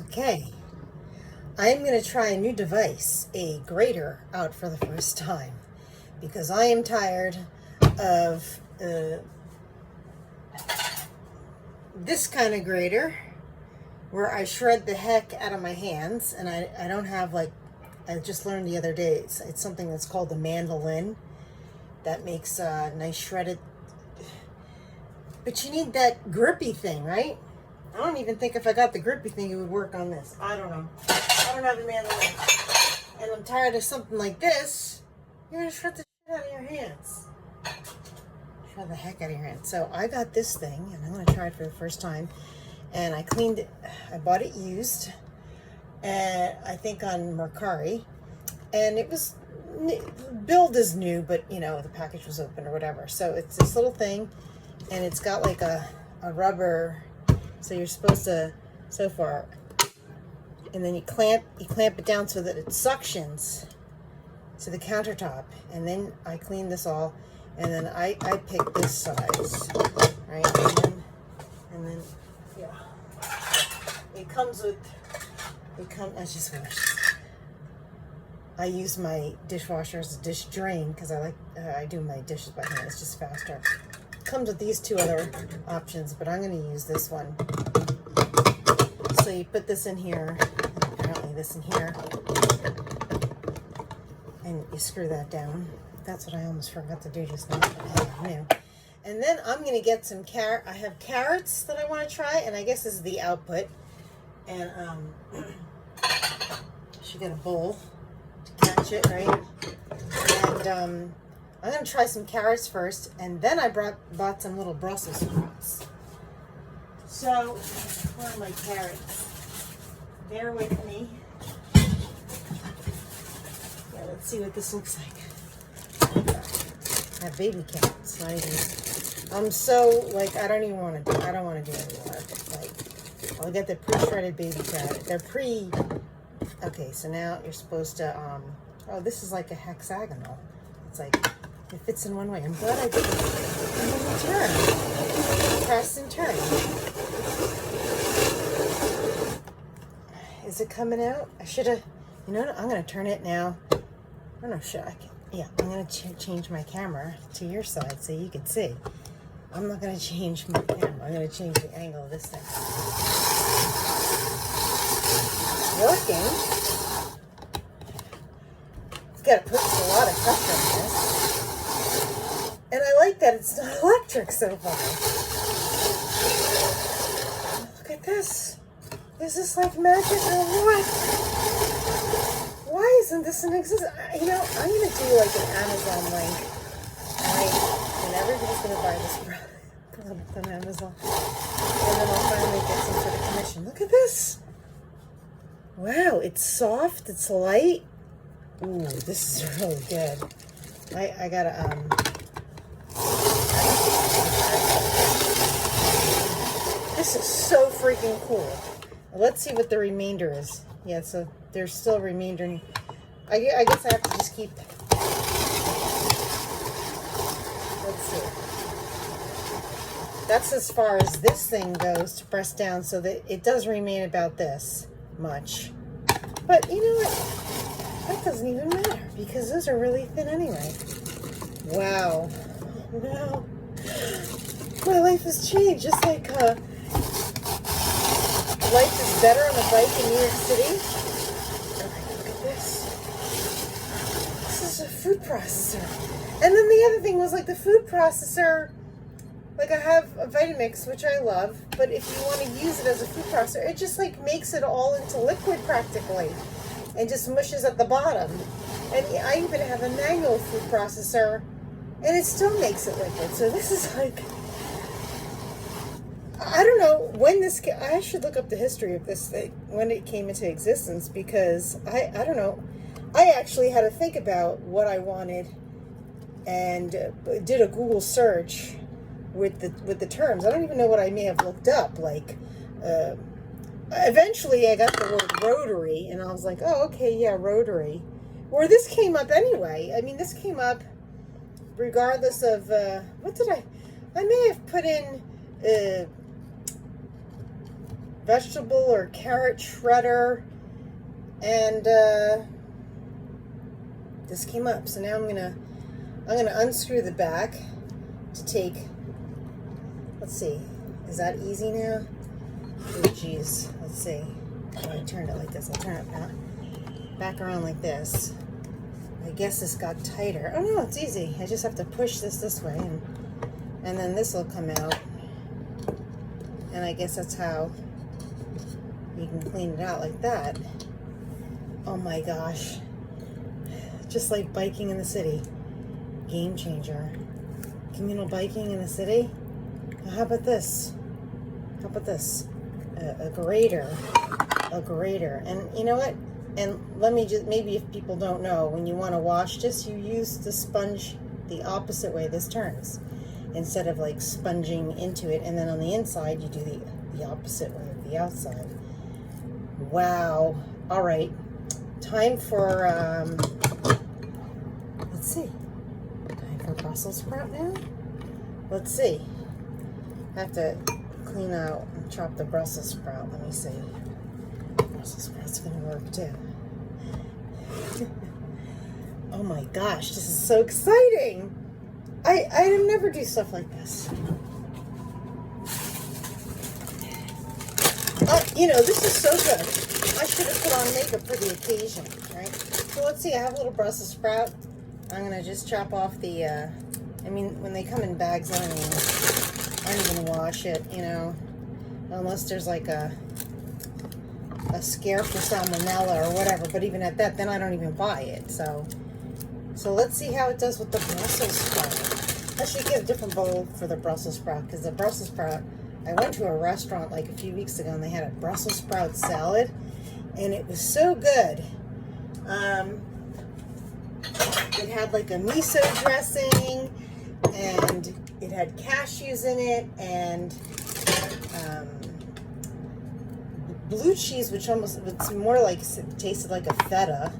Okay, I'm going to try a new device, a grater, out for the first time because I am tired of this kind of grater where I shred the heck out of my hands, and I don't have, like, I just learned the other day, it's something that's called the mandolin that makes nice shredded, but you need that grippy thing, right? I don't even think if I got the grippy thing, it would work on this. I don't know. I don't have the mandolin. And I'm tired of something like this. You're going to shred the shit out of your hands. Shred the heck out of your hands. So I got this thing, and I'm going to try it for the first time. And I cleaned it. I bought it used, and I think on Mercari. And it was, build is new, but, you know, the package was open or whatever. So it's this little thing, and it's got like a rubber. So you're supposed to, so far, and then you clamp it down so that it suctions to the countertop. And then I clean this all, and then I pick this size, right? And then yeah, it comes with, I just washed. I use my dishwasher as a dish drain because I do my dishes by hand. It's just faster. Comes with these two other options, but I'm going to use this one. So you put this in here, apparently this in here, and you screw that down. That's what I almost forgot to do just now. And then I'm going to get some I have carrots that I want to try, and I guess this is the output. And should get a bowl to catch it, right? And I'm going to try some carrots first, and then I bought some little Brussels sprouts. So, where are my carrots? Bear with me. Yeah, let's see what this looks like. I have baby carrots, not even. I'm so, like, I don't want to do any more. Like, I'll get the pre-shredded baby carrot. They're okay, so now you're supposed to, oh, this is like a hexagonal. It's like, it fits in one way. I'm glad I did this. And then you turn. Press and turn. Is it coming out? I should have, you know what? I'm going to turn it now. I don't know, yeah, I'm going to change my camera to your side so you can see. I'm not going to change my camera. I'm going to change the angle of this thing. It's working. It's got to put a lot of pressure on this. And I like that it's not electric so far. Look at this. Is this like magic or what? Why isn't this in existence? You know, I'm going to do like an Amazon link. Right? And everybody's going to buy this product on Amazon. And then I'll finally get some sort of commission. Look at this. Wow, it's soft. It's light. Ooh, this is really good. I gotta, this is so freaking cool. Let's see what the remainder is. Yeah, so there's still remainder. I guess I have to just keep. Let's see. That's as far as this thing goes to press down, so that it does remain about this much. But you know what? That doesn't even matter because those are really thin anyway. Wow. Wow. My life has changed. Just like life is better on a bike in New York City. Okay, look at this. This is a food processor. And then the other thing was like the food processor, like I have a Vitamix, which I love, but if you want to use it as a food processor, it just like makes it all into liquid practically and just mushes at the bottom. And I even have a manual food processor and it still makes it liquid. So this is like, I don't know when I should look up the history of this thing, when it came into existence, because I don't know. I actually had to think about what I wanted and did a Google search with the terms. I don't even know what I may have looked up. Like, eventually I got the word Rotary, and I was like, oh, okay, yeah, Rotary. Or this came up anyway. I mean, this came up regardless of, what did I may have put in, vegetable or carrot shredder, and this came up. So now I'm gonna unscrew the back to take, let's see, is that easy now? Oh geez, let's see. Oh, I turned it like this. I'll turn it back around like this. I guess this got tighter. Oh no, it's easy. I just have to push this way, and then this will come out. And I guess that's how you can clean it out, like that. Oh my gosh. Just like biking in the city. Game changer. Communal biking in the city. How about this? How about this? A grater. A grater. And you know what? And let me just, maybe if people don't know, when you want to wash this, you use the sponge the opposite way this turns. Instead of like sponging into it, and then on the inside you do the opposite way of the outside. Wow. All right, time for let's see, time for Brussels sprout now. Let's see, I have to clean out and chop the Brussels sprout. Let me see. Brussels sprout's gonna work too. Oh my gosh, this is so exciting. I never do stuff like this. You know, this is so good. I should have put on makeup for the occasion, right? So let's see, I have a little Brussels sprout. I'm going to just chop off the, I mean, when they come in bags, I don't even wash it, you know, unless there's like a scare for salmonella or whatever. But even at that, then I don't even buy it. So let's see how it does with the Brussels sprout. I should get a different bowl for the Brussels sprout, because the Brussels sprout, I went to a restaurant like a few weeks ago and they had a Brussels sprout salad and it was so good. It had like a miso dressing and it had cashews in it and blue cheese, which almost, it's more like, it tasted like a feta.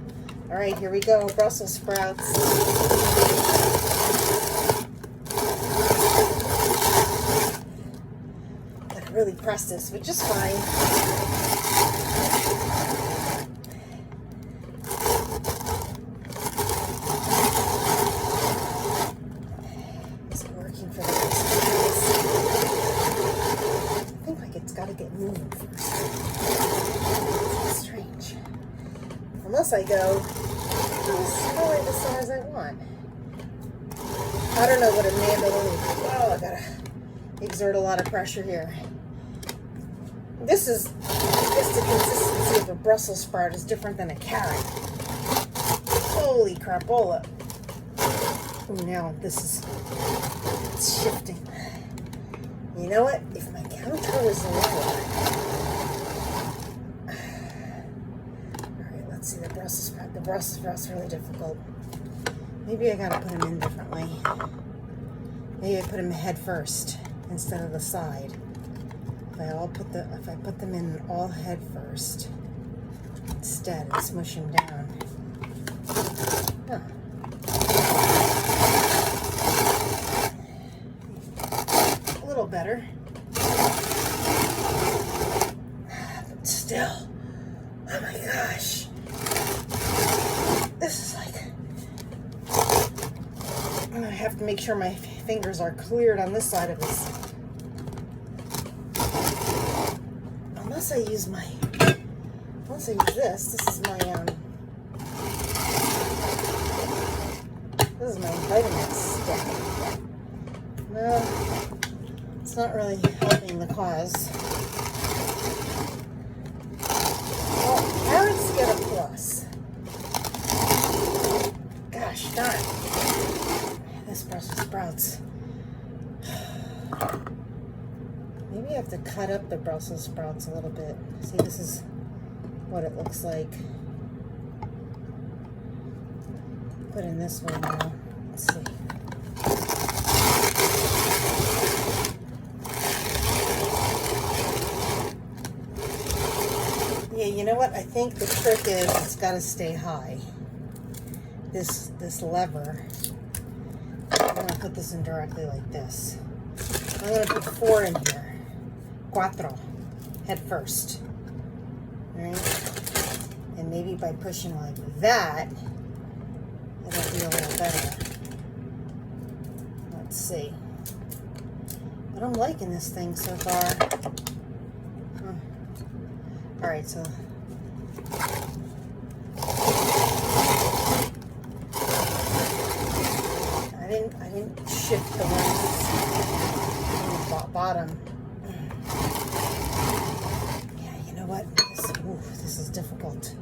All right, here we go, Brussels sprouts. Really press this, which is fine. Is it working for the rest of this? I think like it's got to get moving first. It's strange. Unless I go probably the size I want. I don't know what a mandolin is. Oh, I gotta exert a lot of pressure here. This is just the consistency of a Brussels sprout is different than a carrot. Holy crapola. Oh, now this is, it's shifting. You know what? If my counter was lower. Alright, let's see the Brussels sprout. The Brussels sprout's really difficult. Maybe I gotta put them in differently. Maybe I put them head first instead of the side. If I put them in all head first instead and smush them down. Huh. A little better. But still, oh my gosh. This is like, I have to make sure my fingers are cleared on this side of this. Unless I use this is my, this is my vitamin stick. No, it's not really helping the cause. Well, carrots get a plus. Gosh darn. This Brussels sprouts. Maybe I have to cut up the Brussels sprouts a little bit. See, this is what it looks like. Put in this one now. Let's see. Yeah, you know what? I think the trick is it's got to stay high. This lever. I'm going to put this in directly like this. I'm going to put 4 in here. 4. head first, right? And maybe by pushing like that, it'll be a little better. Let's see. But I'm liking this thing so far. All right, so I didn't shift the ones in the bottom. Yeah, you know what? This is difficult.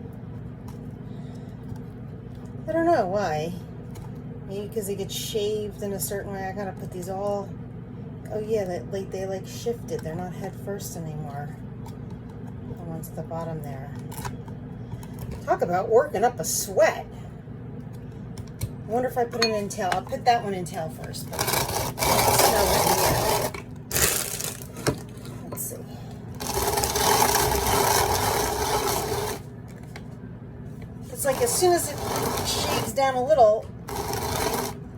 I don't know why. Maybe because they get shaved in a certain way. I gotta put these all. Oh yeah, they like shifted. They're not head first anymore. The ones at the bottom there. Talk about working up a sweat. I wonder if I put it in tail. I'll put that one in tail first. But let's see. It's like as soon as it shaves down a little,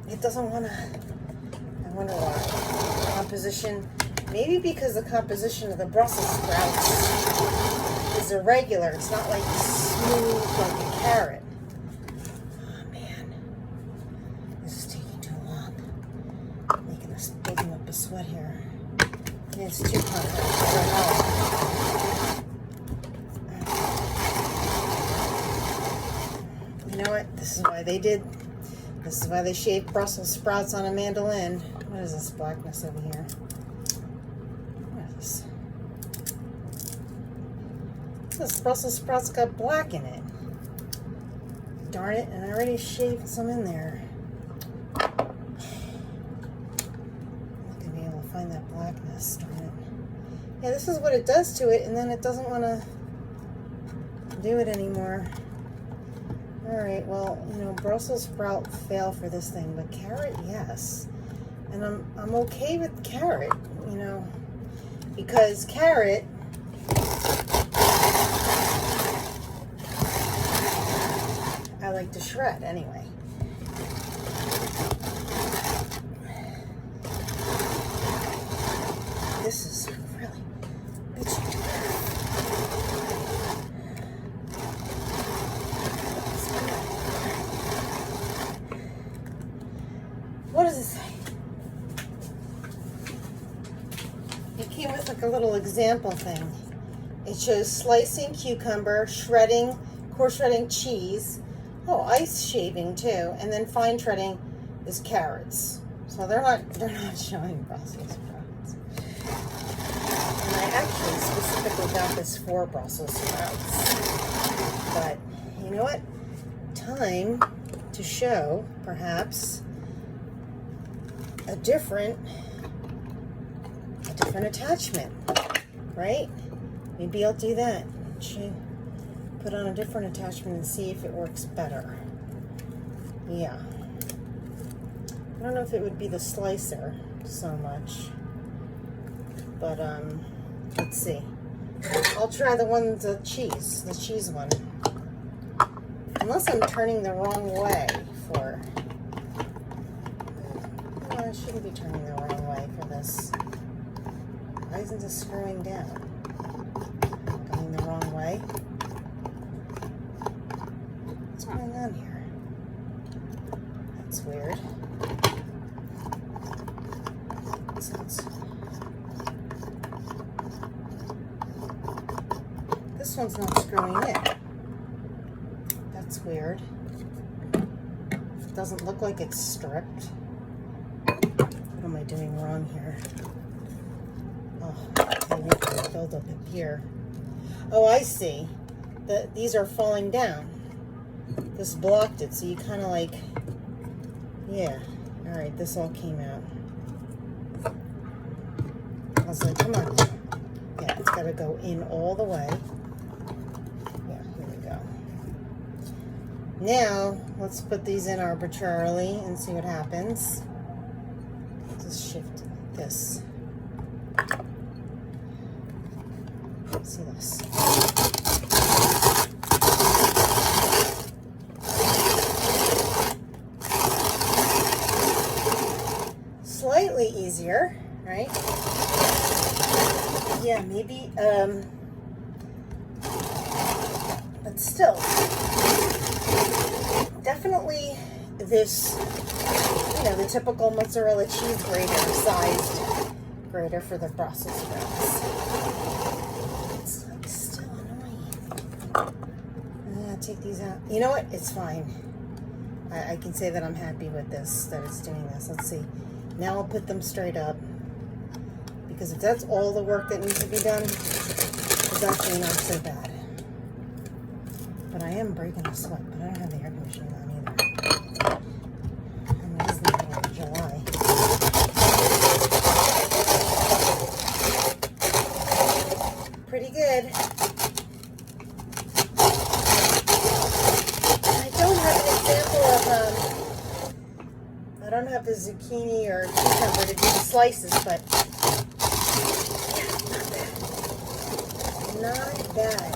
it doesn't want to. I wonder why. Composition. Maybe because the composition of the Brussels sprouts is irregular. It's not like smooth like a carrot. Oh man, this is taking too long. Building up a sweat here. It's too complex. I don't know. You know what? This is why they shaved Brussels sprouts on a mandolin. What is this blackness over here? What is this? This Brussels sprouts got black in it. Darn it, and I already shaved some in there. I'm not going to be able to find that blackness. Darn it. Yeah, this is what it does to it, and then it doesn't want to do it anymore. Alright, well, you know, Brussels sprout fail for this thing, but carrot, yes. And I'm okay with carrot, you know, because carrot I like to shred anyway. This is really bitchy. What does it say? It came with like a little example thing. It shows slicing cucumber, shredding, coarse shredding cheese. Oh, ice shaving too, and then fine shredding is carrots. So they're not showing Brussels sprouts. And I actually specifically got this for Brussels sprouts. But you know what? Time to show perhaps a different attachment, right? Maybe I'll do that. Put on a different attachment and see if it works better. Yeah. I don't know if it would be the slicer so much, but let's see. I'll try the cheese one. Unless I'm turning the wrong way for. No, I shouldn't be turning the wrong way for this. Why isn't this screwing down? Going the wrong way. What's going on here? That's weird. This one's not screwing in. That's weird. It doesn't look like it's stripped. What am I doing wrong here? Oh, maybe it's build up here. Oh, I see. These are falling down. This blocked it, so you kind of like, yeah. All right, this all came out. I was like, come on. Yeah, it's got to go in all the way. Yeah, here we go. Now, let's put these in arbitrarily and see what happens. Just shift this. See this. Slightly easier, right? Yeah, maybe but still, definitely this, the typical mozzarella cheese grater sized grater for the Brussels sprouts. It's like still annoying. I'm gonna take these out. You know what? It's fine. I can say that I'm happy with this, that it's doing this. Let's see. Now I'll put them straight up, because if that's all the work that needs to be done, it's actually not so bad. But I am breaking a sweat, but I don't have the air conditioning on either. And it is the middle of July. Pretty good. I don't have an example of, I don't have the zucchini or cucumber to do the slices, but yeah, not bad.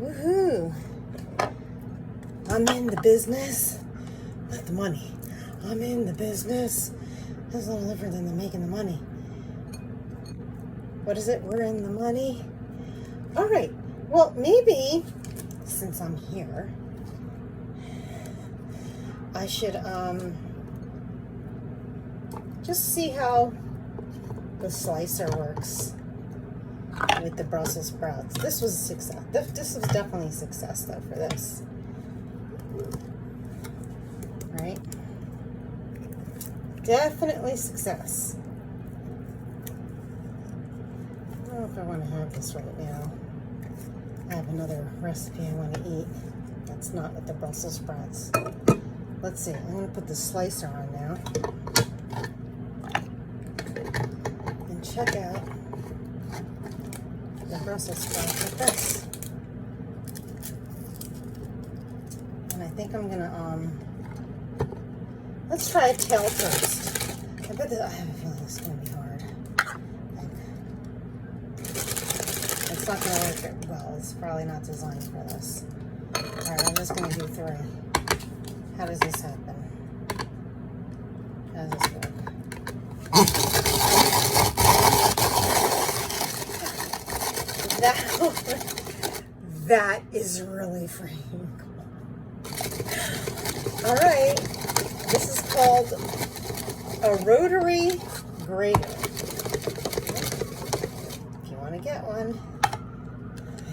Woohoo! I'm in the business, not the money. I'm in the business. That's a little different than the making the money. What is it? We're in the money. All right. Well, maybe since I'm here, I should just see how the slicer works with the Brussels sprouts. This was a success. This was definitely a success, though, for this. Right? Definitely success. I don't know if I want to have this right now. I have another recipe I want to eat. That's not with the Brussels sprouts. Let's see. I'm going to put the slicer on now. And check out the Brussels sprouts with this. And I think I'm gonna let's try a tail first. I bet that I have a feeling it's gonna be hard. It's not gonna work well. It's probably not designed for this. Alright, I'm just gonna do 3. How does this happen? How does this work? That is really freaking cool. All right, this is called a Rotary grater. If you want to get one,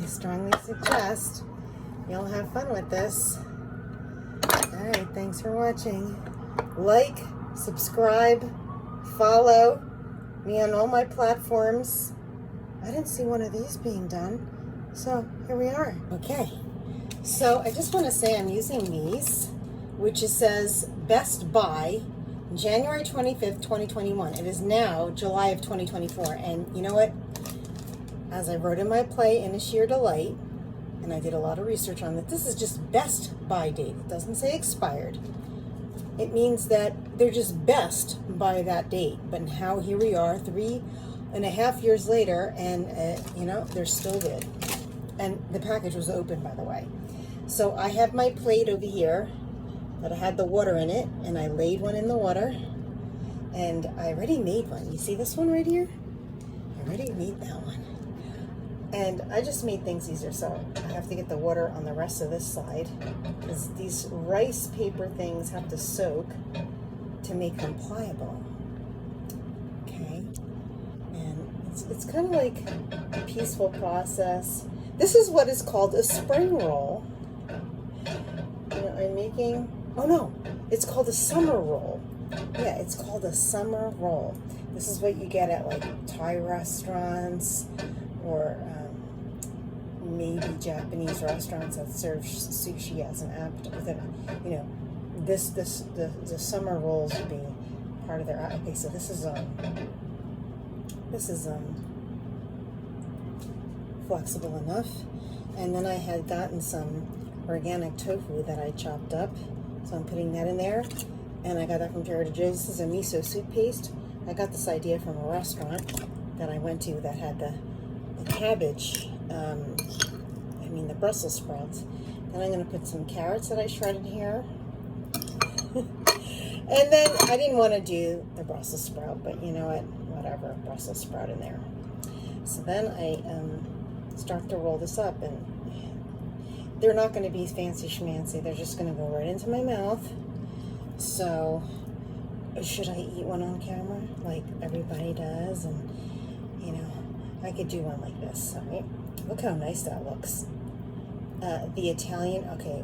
I strongly suggest you'll have fun with this. All right, thanks for watching. Like, subscribe, follow me on all my platforms. I didn't see one of these being done, so here we are. Okay, so I just want to say I'm using these, which it says Best Buy, January 25th, 2021. It is now July of 2024, and you know what? As I wrote in my play, In a Sheer Delight, and I did a lot of research on it, this is just Best Buy date. It doesn't say expired. It means that they're just best by that date, but now here we are, 3.5 years later, and they're still good. And the package was open, by the way. So I have my plate over here that I had the water in it, and I laid one in the water, and I already made one. You see this one right here? I already made that one. And I just made things easier, so I have to get the water on the rest of this side, because these rice paper things have to soak to make them pliable. Okay. It's kind of like a peaceful process. This is what is called a spring roll. I'm making, oh no, it's called a summer roll. Yeah, it's called a summer roll. This is what you get at like Thai restaurants or maybe Japanese restaurants that serve sushi as an appetizer. The summer rolls would be part of their. Okay, so this is flexible enough, and then I had gotten some organic tofu that I chopped up, so I'm putting that in there, and I got that from Trader Joe's. This is a miso soup paste. I got this idea from a restaurant that I went to that had the cabbage, the Brussels sprouts. Then I'm going to put some carrots that I shredded here. And then I didn't want to do the Brussels sprout, but you know what? Whatever, Brussels sprout in there. So then I start to roll this up, and they're not going to be fancy schmancy. They're just going to go right into my mouth. So, should I eat one on camera like everybody does? And, you know, I could do one like this. Right? Look how nice that looks. The Italian, okay.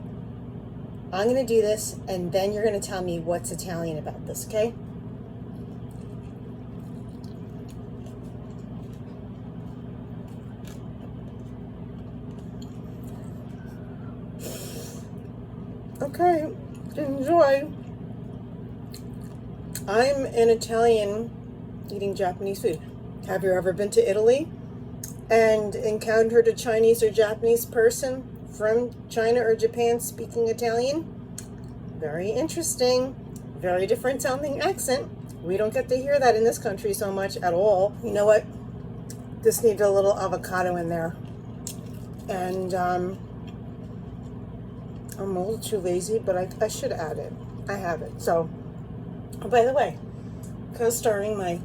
I'm going to do this, and then you're going to tell me what's Italian about this, okay? Okay, enjoy. I'm an Italian eating Japanese food. Have you ever been to Italy and encountered a Chinese or Japanese person from China or Japan speaking Italian? Very interesting. Very different sounding accent. We don't get to hear that in this country so much at all. You know what? This needs a little avocado in there. And I'm a little too lazy, but I should add it. I have it. So, oh, by the way, co-starring my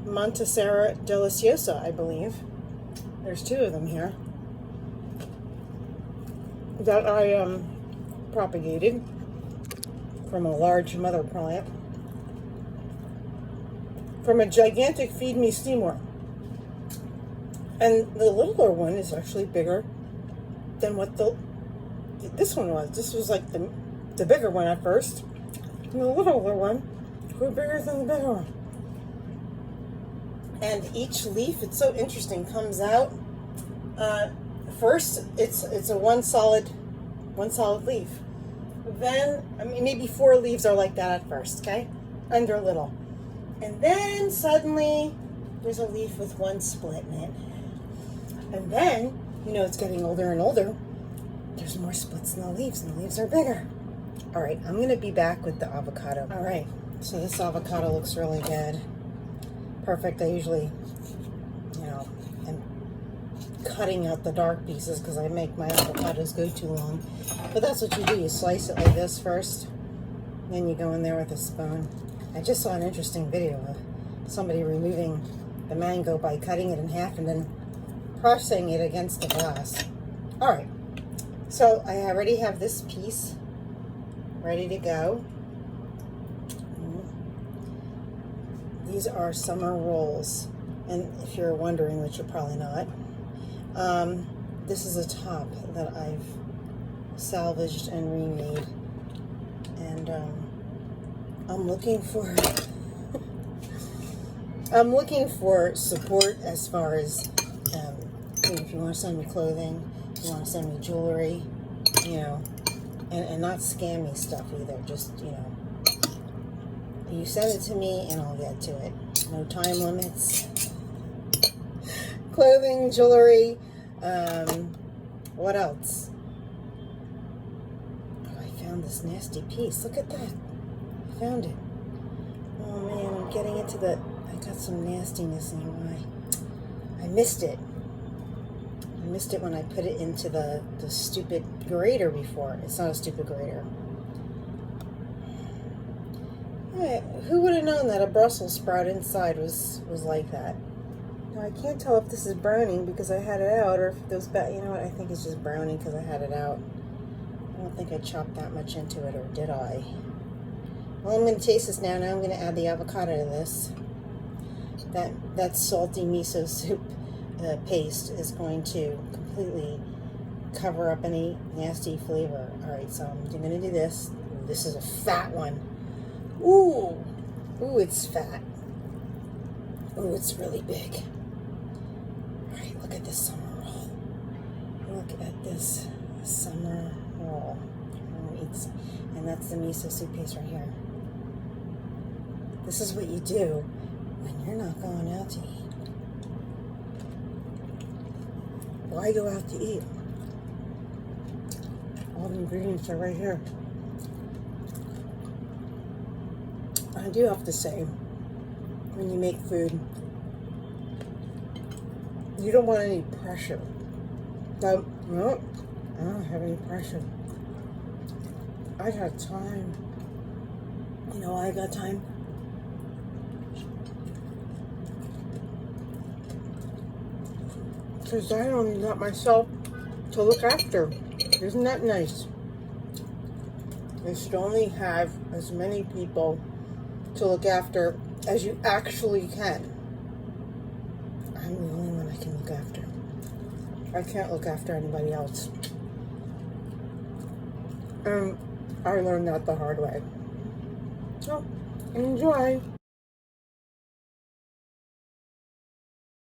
Montessera Deliciosa, I believe. There's two of them here that I propagated from a large mother plant from a gigantic Feed Me Seymour. And the littler one is actually bigger than what this one was. This was like the bigger one at first. And the littler one grew bigger than the bigger one. And each leaf, it's so interesting, comes out. First, it's a one solid leaf. Then, I mean, maybe 4 leaves are like that at first, okay? And they're little. And then suddenly, there's a leaf with 1 split in it. And then, you know, it's getting older and older. There's more splits in the leaves, and the leaves are bigger. All right, I'm going to be back with the avocado. All right, so this avocado looks really good. Perfect. I usually, you know, am cutting out the dark pieces because I make my avocados go too long. But that's what you do. You slice it like this first, then you go in there with a spoon. I just saw an interesting video of somebody removing the mango by cutting it in half and then pressing it against the glass. All right, so I already have this piece ready to go. These are summer rolls, and if you're wondering, which you're probably not, this is a top that I've salvaged and remade, and I'm looking for support as far as if you want to send me clothing, if you want to send me jewelry, you know, and not scammy stuff either. Just, you know, you send it to me and I'll get to it. No time limits. Clothing, jewelry, what else? Oh, I found this nasty piece. Look at that. I found it. Oh man, I'm getting into I got some nastiness in my eye. I missed it. I missed it when I put it into the stupid grater before. It's not a stupid grater. Hey, who would have known that a Brussels sprout inside was like that? Now, I can't tell if this is browning because I had it out, or if those you know what, I think it's just browning because I had it out. I don't think I chopped that much into it, or did I? Well, I'm going to taste this now. Now I'm going to add the avocado to this. That salty miso soup paste is going to completely cover up any nasty flavor. All right, so I'm going to do this. This is a fat one. Ooh, it's fat. Ooh, it's really big. All right, look at this summer roll. Look at this summer roll. And that's the miso soup paste right here. This is what you do when you're not going out to eat. Why go out to eat? All the ingredients are right here. I do have to say, when you make food, you don't want any pressure. No, I don't have any pressure. I got time. You know why I got time? Because I don't got myself to look after. Isn't that nice? You should only have as many people to look after as you actually can. I'm the only one I can look after. I can't look after anybody else. I learned that the hard way. So, enjoy.